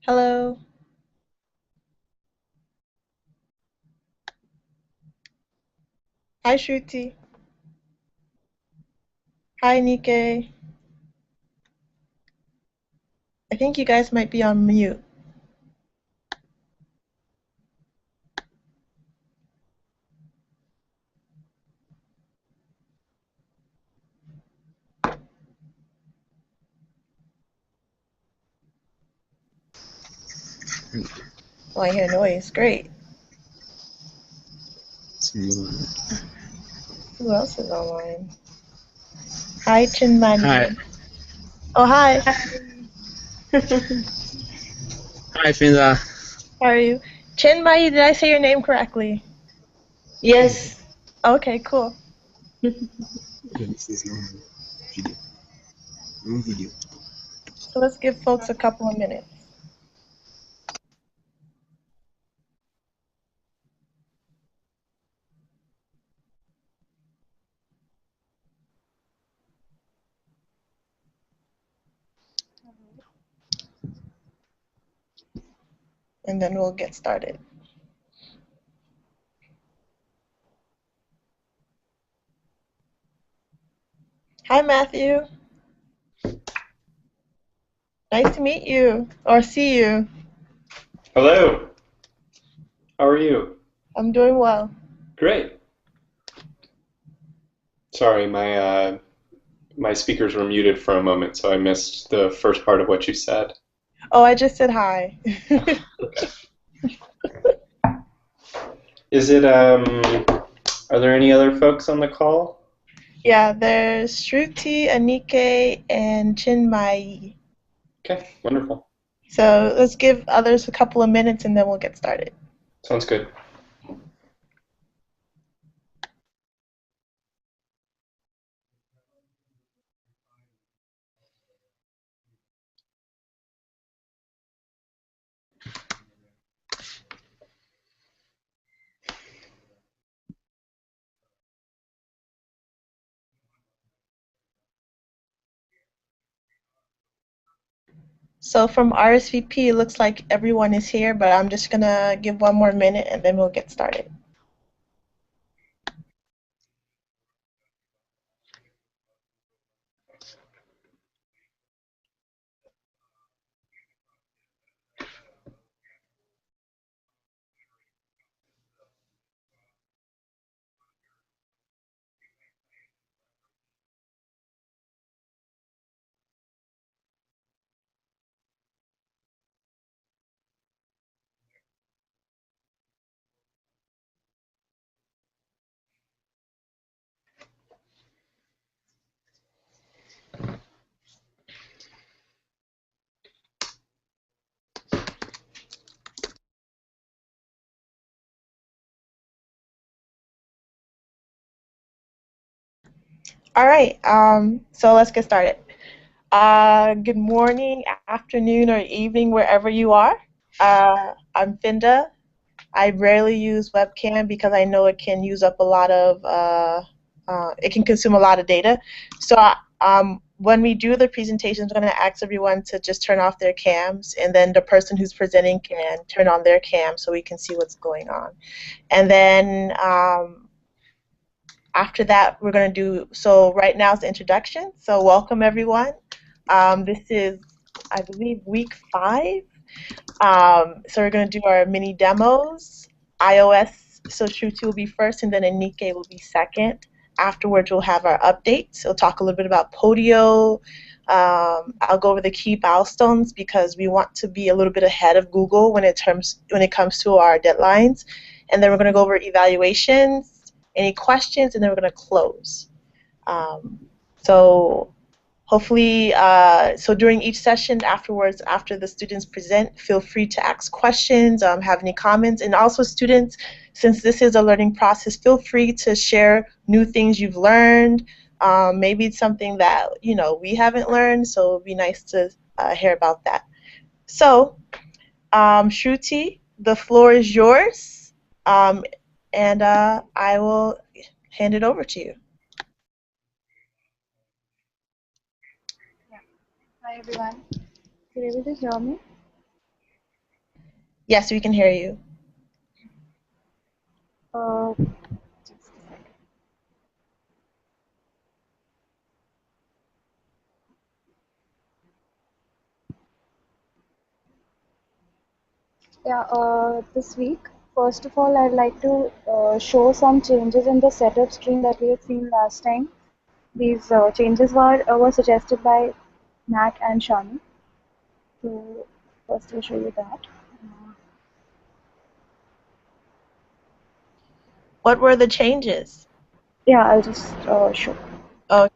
Hello. Hi, Shruti. Hi, Nike. I think you guys might be on mute. Oh, I hear noise. Great. Who else is online? Hi, Hi, Chinmani. Oh, hi. hi, Finza. How are you? Chinmai, did I say your name correctly? Yes. Okay, cool. This is no video. No video. So let's give folks a couple of minutes. And then we'll get started. Hi, Matthew. Nice to meet you or see you. Hello. How are you? I'm doing well. Great. Sorry, my speakers were muted for a moment, so I missed the first part of what you said. Oh, I just said hi. Okay. Is it are there any other folks on the call? Yeah, there's Shruti, Anike, and Chinmai. Okay, wonderful. So let's give others a couple of minutes and then we'll get started. Sounds good. So from RSVP, it looks like everyone is here, but I'm just going to give one more minute and then we'll get started. All right, so let's get started. Good morning, afternoon, or evening, wherever you are. I'm Finda. I rarely use webcam because I know it can use up a lot of, it can consume a lot of data. So when we do the presentations, I'm going to ask everyone to just turn off their cams, and then the person who's presenting can turn on their cam so we can see what's going on. And then after that, we're going to do, so right now is the introduction. So welcome, everyone. This is, I believe, week 5. So we're going to do our mini demos. iOS, so Shruti will be first, and then Anike will be second. Afterwards, we'll have our updates. We'll talk a little bit about Podio. I'll go over the key milestones because we want to be a little bit ahead of Google when it comes to our deadlines. And then we're going to go over evaluations, any questions, and then we're going to close. So hopefully, so during each session afterwards, after the students present, feel free to ask questions, have any comments, and also students, since this is a learning process, feel free to share new things you've learned. Maybe it's something that, we haven't learned, so it would be nice to hear about that. So, Shruti, the floor is yours, and I will hand it over to you. Hi everyone. You're able to hear me? Yes, we can hear you. Just a second. Yeah, this week, first of all, I'd like to show some changes in the setup screen that we had seen last time. These changes were suggested by Matt and Shani. So first I'll show you that. What were the changes? Yeah, I'll just show. Oh,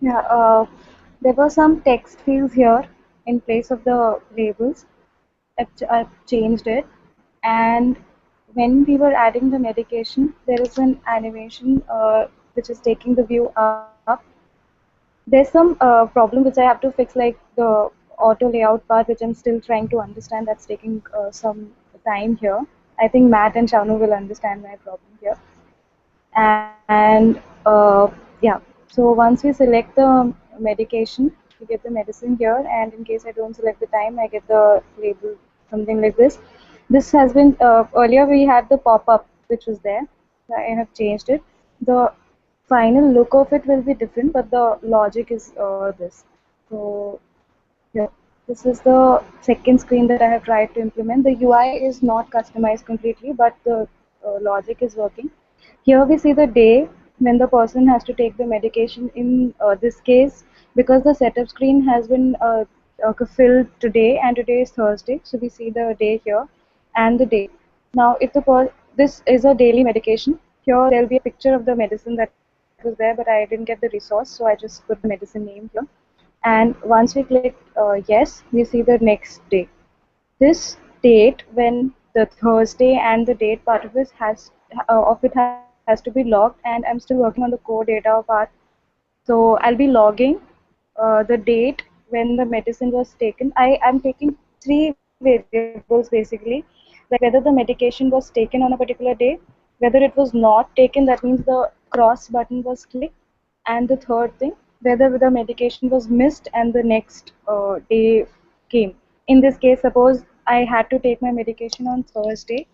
Yeah, there were some text fields here in place of the labels. I've changed it, and when we were adding the medication, there is an animation which is taking the view up. There's some problem which I have to fix, like the auto layout part, which I'm still trying to understand. That's taking some time here. I think Matt and Shanu will understand my problem here. And yeah, so once we select the medication, we get the medicine here, and in case I don't select the time, I get the label, something like this. This has been earlier we had the pop-up which was there. I have changed it. The final look of it will be different, but the logic is this. So yeah, this is the second screen that I have tried to implement. The UI is not customized completely, but the logic is working. Here we see the day when the person has to take the medication. In this case, because the setup screen has been filled today, and today is Thursday, so we see the day here and the date. Now, if this is a daily medication, here there'll be a picture of the medicine that was there, but I didn't get the resource, so I just put the medicine name here. And once we click yes, we see the next day. This date, when the Thursday and the date part of it has to be logged, and I'm still working on the core data part. So I'll be logging the date when the medicine was taken. I'm taking three variables basically, like whether the medication was taken on a particular day, whether it was not taken, that means the cross button was clicked, and the third thing, whether the medication was missed and the next day came. In this case, suppose I had to take my medication on Thursday,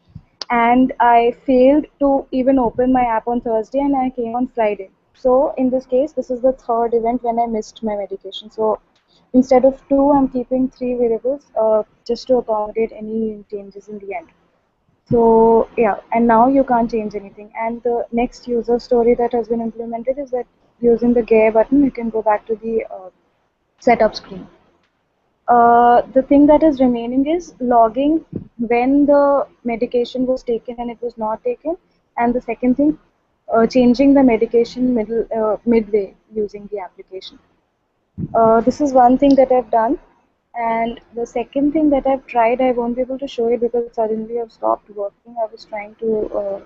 and I failed to even open my app on Thursday, and I came on Friday. So in this case, this is the third event when I missed my medication. So instead of two, I'm keeping three variables just to accommodate any changes in the end. So yeah, and now you can't change anything. And the next user story that has been implemented is that using the gear button, you can go back to the setup screen. The thing that is remaining is logging when the medication was taken and it was not taken, and the second thing, changing the medication midway using the application. This is one thing that I've done, and the second thing that I've tried, I won't be able to show it because it suddenly have stopped working. I was trying to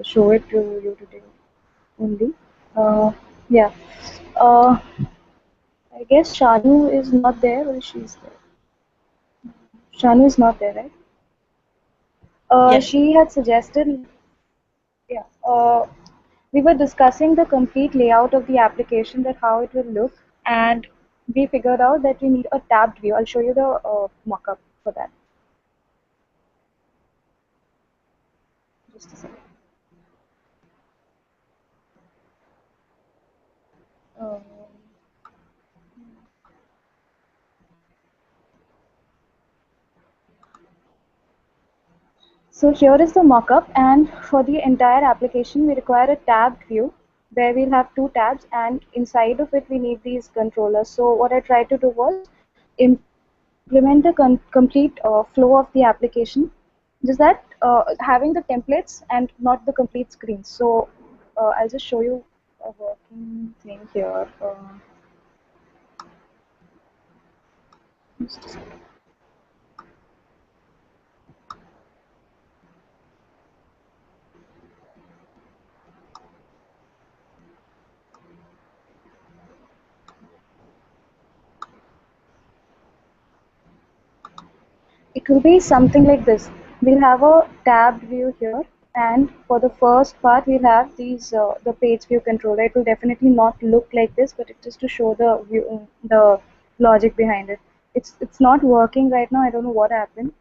show it to you today only. Yeah. Uh, I guess Shanu is not there, or she's there. Shanu is not there, right? yes. She had suggested, yeah, we were discussing the complete layout of the application, that how it will look, and we figured out that we need a tabbed view. I'll show you the mockup for that. Just a second. Um, So here is the mockup, and for the entire application we require a tabbed view where we'll have two tabs, and inside of it we need these controllers. So what I tried to do was implement the complete flow of the application, just that having the templates and not the complete screen. So I'll just show you a working thing here. Just a second. It will be something like this. We'll have a tabbed view here, And for the first part, we'll have these the page view controller. It will definitely not look like this, but it's just to show the view, the logic behind it. It's not working right now. I don't know what happened.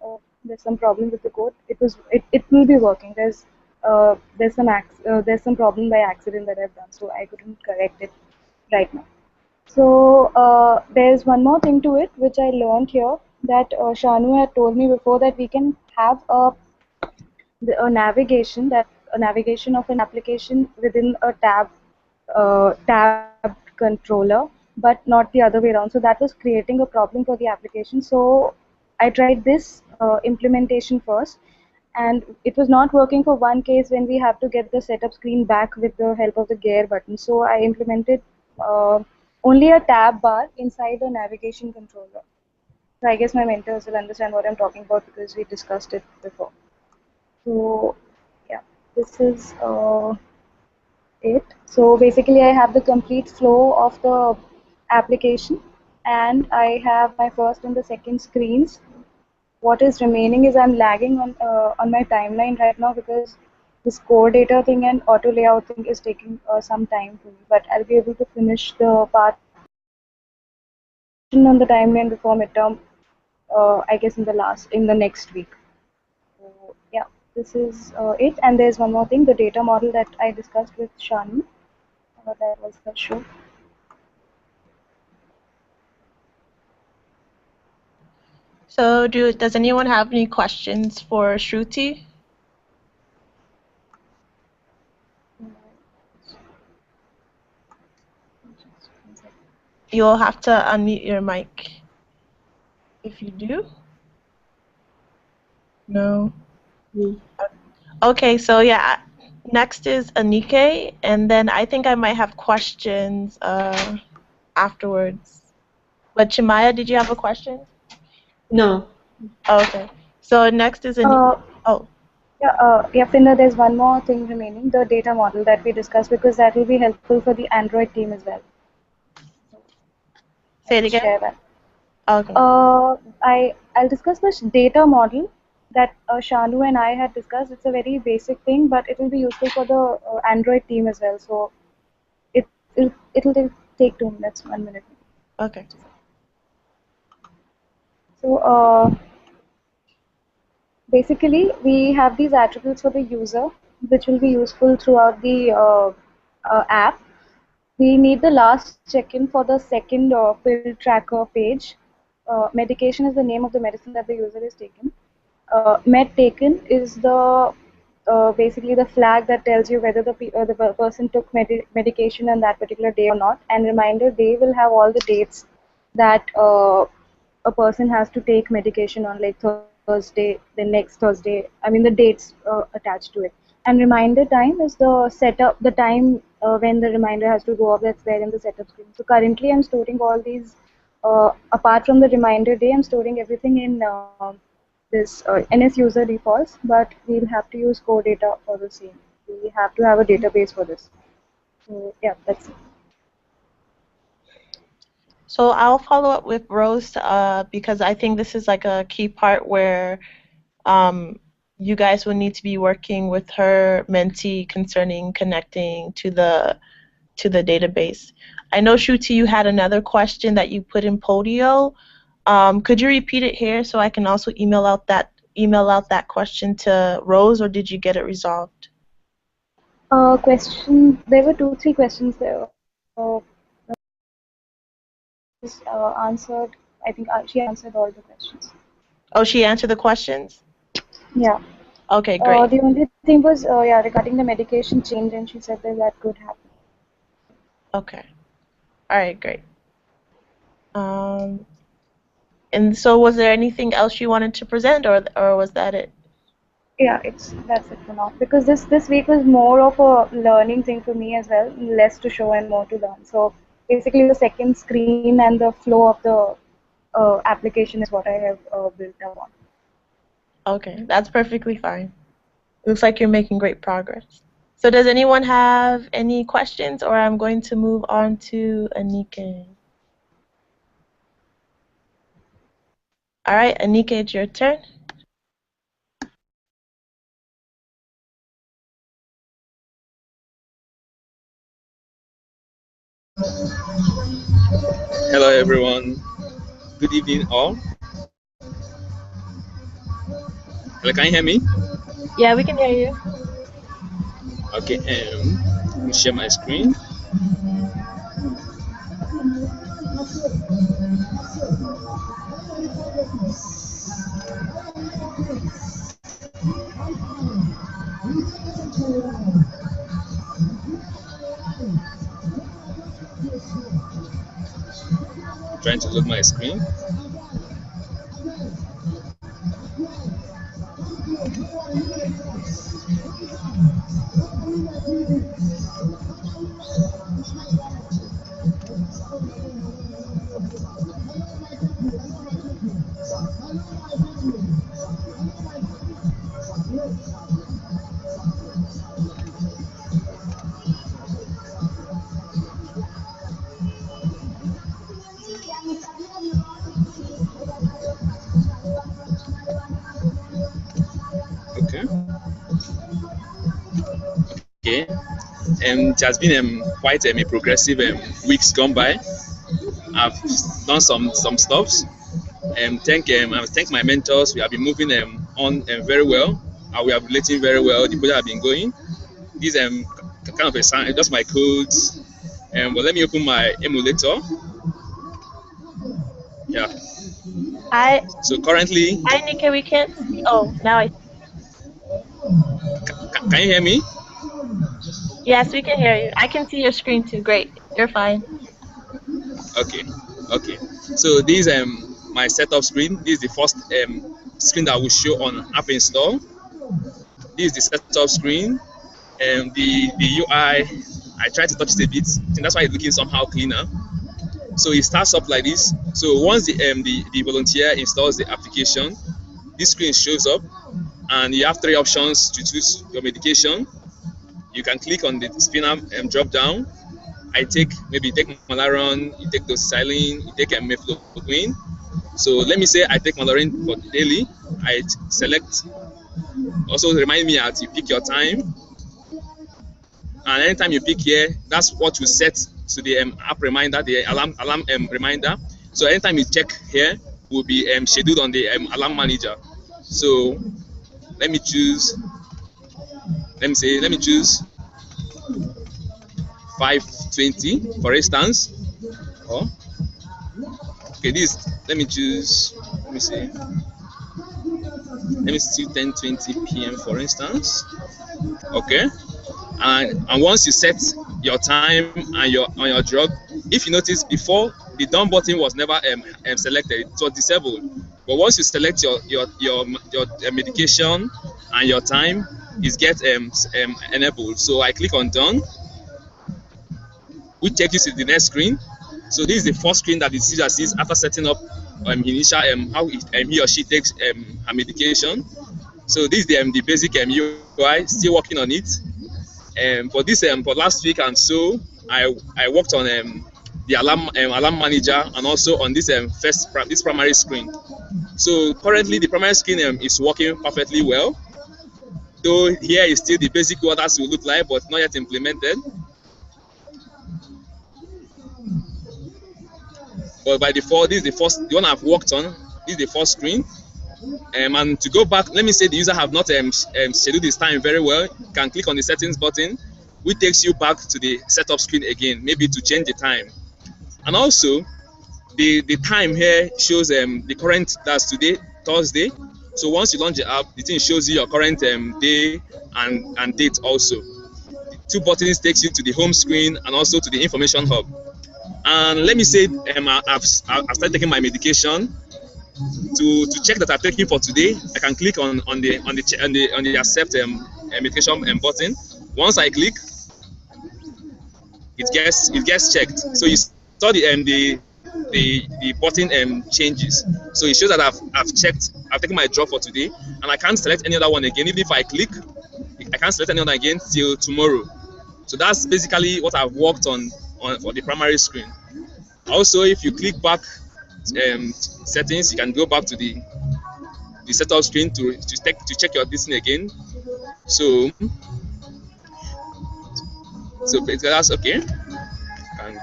There's some problem with the code. It will be working. There's some problem by accident that I've done, so I couldn't correct it right now. So there's one more thing to it which I learned here, that Shanu had told me before, that we can have a navigation of an application within a tabbed controller, but not the other way around. So that was creating a problem for the application. So I tried this implementation first, and it was not working for one case when we have to get the setup screen back with the help of the gear button. So I implemented uh, only a tab bar inside the navigation controller. So I guess my mentors will understand what I'm talking about because we discussed it before. So yeah, this is it. So basically I have the complete flow of the application, and I have my first and the second screens. What is remaining is I'm lagging on my timeline right now because this core data thing and auto layout thing is taking some time for me, but I'll be able to finish the partition on the timeline before midterm, I guess in the next week. So yeah, this is it. And there's one more thing, the data model that I discussed with Shani. That was the show. So does anyone have any questions for Shruti? You'll have to unmute your mic if you do. No. Okay, so yeah, next is Anike, and then I think I might have questions afterwards. But Chimaya, did you have a question? No. Okay. So next is Anike. Oh, Yeah, Finder, there's one more thing remaining, the data model that we discussed, because that will be helpful for the Android team as well. say it I'll again. share that. Okay. I'll discuss this data model that Shanu and I had discussed. It's a very basic thing, but it will be useful for the Android team as well. So it'll take 2 minutes, 1 minute. Okay. So basically, we have these attributes for the user, which will be useful throughout the app. We need the last check-in for the second pill tracker page. Medication is the name of the medicine that the user is taking. Med taken is the basically the flag that tells you whether the person took medication on that particular day or not. And reminder, they will have all the dates that a person has to take medication on, like Thursday, the next Thursday. I mean the dates attached to it. And reminder time is the setup, the time when the reminder has to go off. That's there in the setup screen. So currently, I'm storing all these. Apart from the reminder day, I'm storing everything in this NS user defaults, but we'll have to use core data for the same. We have to have a database for this. So yeah, that's it. So I'll follow up with Rose because I think this is like a key part where you guys will need to be working with her mentee concerning connecting to the database. I know Shruti, you had another question that you put in Podio. Could you repeat it here so I can also email out that question to Rose, or did you get it resolved? Question. There were 2, 3 questions there. Answered. I think she answered all the questions. Oh, she answered the questions? Yeah. Okay, great. The only thing was yeah, regarding the medication change, and she said that that could happen. Okay. All right, great. And so was there anything else you wanted to present, or was that it? Yeah, that's it for now. Because this week was more of a learning thing for me as well, less to show and more to learn. So basically, the second screen and the flow of the application is what I have built up on. Okay, that's perfectly fine. Looks like you're making great progress. So does anyone have any questions, or I'm going to move on to Anike. All right, Anike, it's your turn. Hello, everyone. Good evening, all. Hello, can you hear me? Yeah, we can hear you. Okay. Let me share my screen. Trying to load my screen. Okay. Okay. It has been quite a progressive weeks gone by. I've done some stuffs. I thank my mentors. We have been moving on very well. We are relating very well. The project have been going. This kind of a sign, just my codes. But let me open my emulator. Yeah. Hi, So currently, Nika. We can't see. Oh, now I. can you hear me? Yes, we can hear you. I can see your screen too. Great. You're fine. Okay. Okay. So this my setup screen. This is the first screen that will show on app install. This is the setup screen. The UI, I try to touch it a bit. I think that's why it's looking somehow cleaner. So it starts up like this. So once the volunteer installs the application, this screen shows up, and you have three options to choose your medication. You can click on the spinner drop down. Maybe you take Malaria, you take doxycycline, you take mefloquine. So let me say I take Malaria for daily. I select. Also remind me as you pick your time. And anytime you pick here, that's what you set to the app reminder, the alarm reminder. So anytime you check here, will be scheduled on the alarm manager. So let me choose. Let me choose 5:20 for instance. Oh, okay. Let me choose. Let me see. Let me see 10:20 p.m. for instance. Okay. And once you set your time and your on your drug, if you notice before the done button was never selected, it was disabled. But once you select your medication and your time, it gets enabled. So I click on done, which takes you to the next screen. So this is the first screen that the user sees after setting up initial how he or she takes her medication. So this is the basic UI, still working on it. For last week and so, I worked on the alarm manager and also on this this primary screen. So currently the primary screen is working perfectly well. Though here is still the basic orders will look like, but not yet implemented. But by default, this is the one I've worked on. This is the first screen. And to go back, let me say the user have not scheduled this time very well. You can click on the settings button, which takes you back to the setup screen again, maybe to change the time. And also, the time here shows the current, that's today, Thursday. So once you launch the app, the thing shows you your current day and date also. The two buttons takes you to the home screen and also to the information hub. And let me say, I've started taking my medication. To check that I'm taking for today, I can click on the accept medication button. Once I click, it gets checked. So you saw the button changes. So it shows that I've checked, I've taken my drug for today, and I can't select any other one again. Even if I click, I can't select any other again till tomorrow. So that's basically what I've worked on for the primary screen. Also, if you click back settings, you can go back to the setup screen to check your distance again. So basically that's okay. You can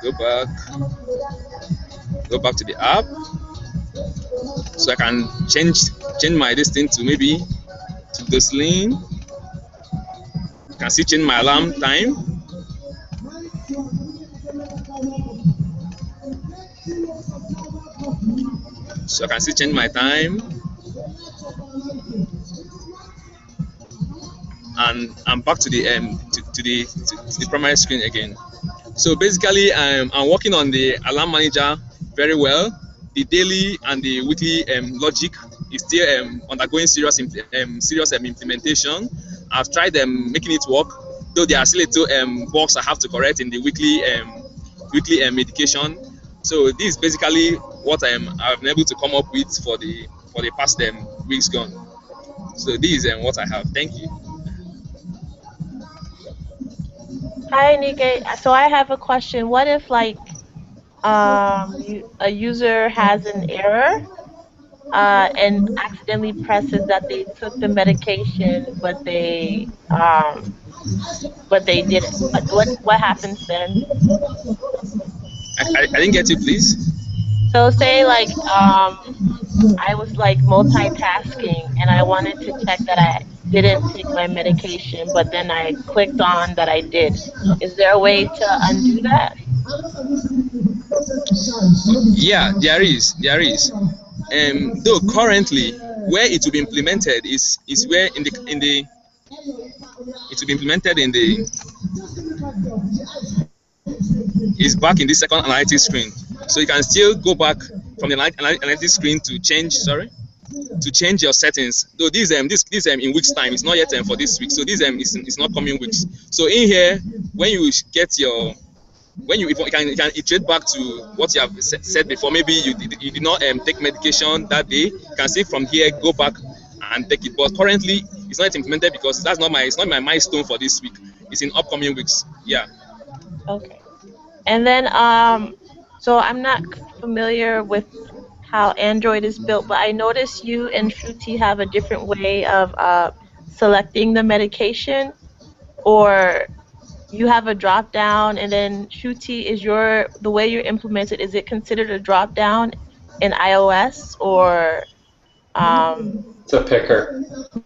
go back to the app, so I can change my distance to maybe to the sling. You can see change my alarm time. So I can see change my time, and I'm back to the to the primary screen again. So basically, I'm working on the alarm manager very well. The daily and the weekly logic is still undergoing serious implementation. I've tried making it work, though there are still little bugs I have to correct in the weekly medication. So this is basically what I've been able to come up with for the past weeks gone. So this is what I have. Thank you. Hi, Nike. So I have a question. What if like a user has an error and accidentally presses that they took the medication, but they didn't? What happens then? I didn't get you, please. So say like I was like multitasking and I wanted to check that I didn't take my medication, but then I clicked on that I did. Is there a way to undo that? Yeah, there is. Though currently where it will be implemented is where in the it will be implemented in the is back in the second analytics screen. So you can still go back from the analytics screen to change your settings. Though this in weeks time, it's not yet for this week. So this is not coming weeks. So in here, when you get your you can iterate back to what you have said before. Maybe you did not take medication that day. You can see from here, go back and take it. But currently, it's not implemented because it's not my milestone for this week. It's in upcoming weeks. Yeah. Okay. And then so I'm not familiar with how Android is built, but I noticed you and Shruti have a different way of selecting the medication, or you have a drop down, and then Shruti, is the way you're implemented, is it considered a drop down in iOS, or It's a picker.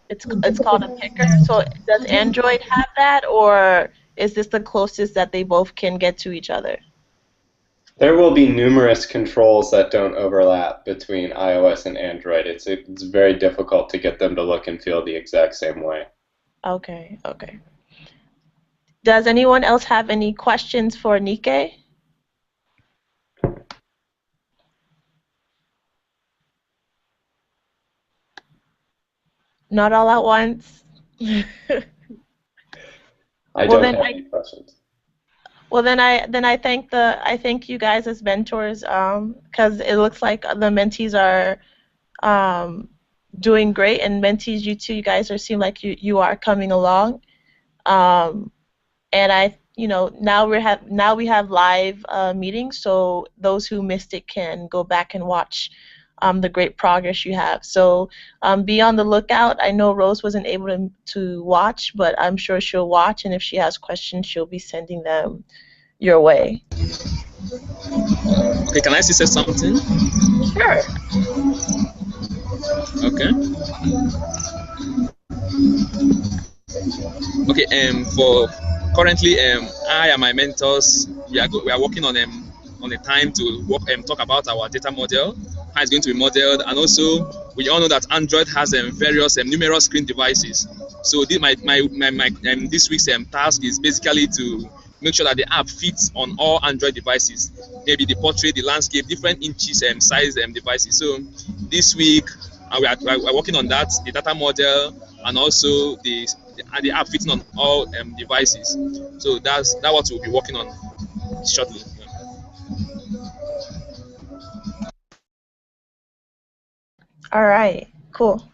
it's called a picker? So does Android have that, or is this the closest that they both can get to each other? There will be numerous controls that don't overlap between iOS and Android. It's very difficult to get them to look and feel the exact same way. Okay. Does anyone else have any questions for Nike? Not all at once. I Well, don't then have any questions. Well, then I thank you guys as mentors, because it looks like the mentees are doing great, and mentees, you guys seem like you are coming along, and now we have live meetings, so those who missed it can go back and watch the great progress you have. So be on the lookout. I know Rose wasn't able to watch, but I'm sure she'll watch, and if she has questions, she'll be sending them your way. Okay, can I say something? Sure. Okay. Okay. For currently, I and my mentors, we are working on a time to talk about our data model, how it's going to be modeled, and also we all know that Android has various numerous screen devices. So this this week's task is basically to make sure that the app fits on all Android devices, maybe the portrait, the landscape, different inches size devices. So this week we are working on that, the data model, and also the app fitting on all devices. So that's what we'll be working on shortly. All right. Cool.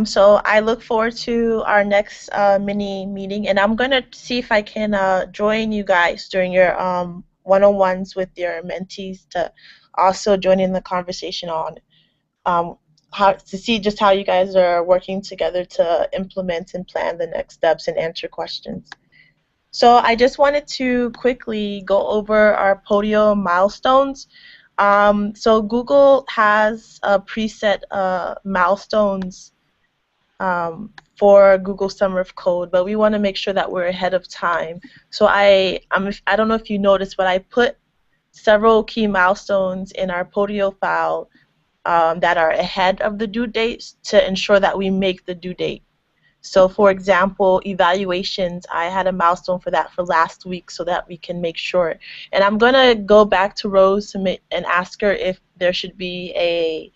So I look forward to our next mini meeting, and I'm gonna see if I can join you guys during your one-on-ones with your mentees to also join in the conversation on how to see just how you guys are working together to implement and plan the next steps and answer questions. So I just wanted to quickly go over our Podio milestones. So Google has a preset milestones for Google Summer of Code, but we want to make sure that we're ahead of time. So I don't know if you noticed, but I put several key milestones in our Podio file that are ahead of the due dates to ensure that we make the due date. So for example, evaluations, I had a milestone for that for last week so that we can make sure. And I'm going to go back to Rose and ask her if there should be a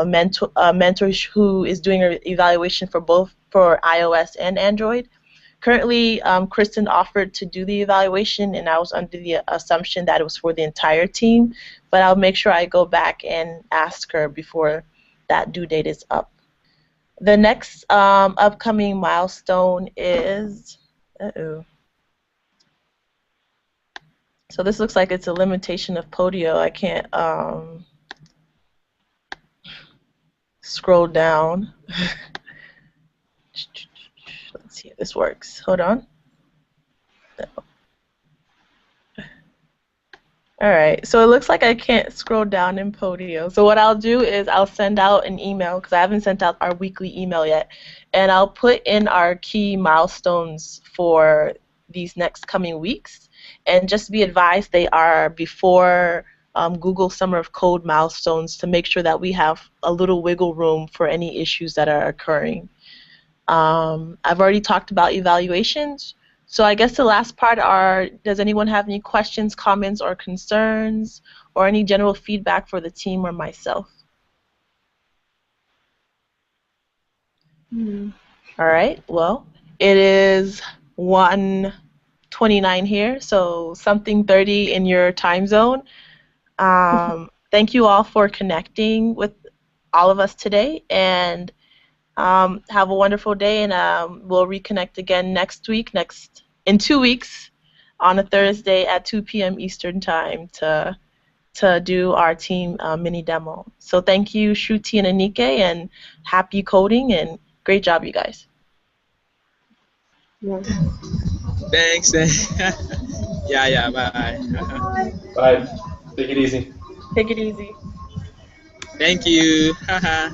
mentor who is doing an evaluation for both for iOS and Android. Currently, Kristen offered to do the evaluation, and I was under the assumption that it was for the entire team, but I'll make sure I go back and ask her before that due date is up. The next upcoming milestone is, so this looks like it's a limitation of Podio. I can't scroll down. Let's see if this works. Hold on. No. All right, so it looks like I can't scroll down in Podio. So what I'll do is I'll send out an email, because I haven't sent out our weekly email yet, and I'll put in our key milestones for these next coming weeks. And just be advised, they are before Google Summer of Code milestones to make sure that we have a little wiggle room for any issues that are occurring. I've already talked about evaluations. So I guess the last part are, does anyone have any questions, comments, or concerns, or any general feedback for the team or myself? All right, well, it is 1:29 here, so something 30 in your time zone. Thank you all for connecting with all of us today, and have a wonderful day, and we'll reconnect again next week, in 2 weeks, on a Thursday at 2 p.m. Eastern Time to do our team mini demo. So thank you, Shruti and Anike, and happy coding, and great job, you guys. Yeah. Thanks. Yeah, bye. Bye. Take it easy. Take it easy. Thank you. Haha.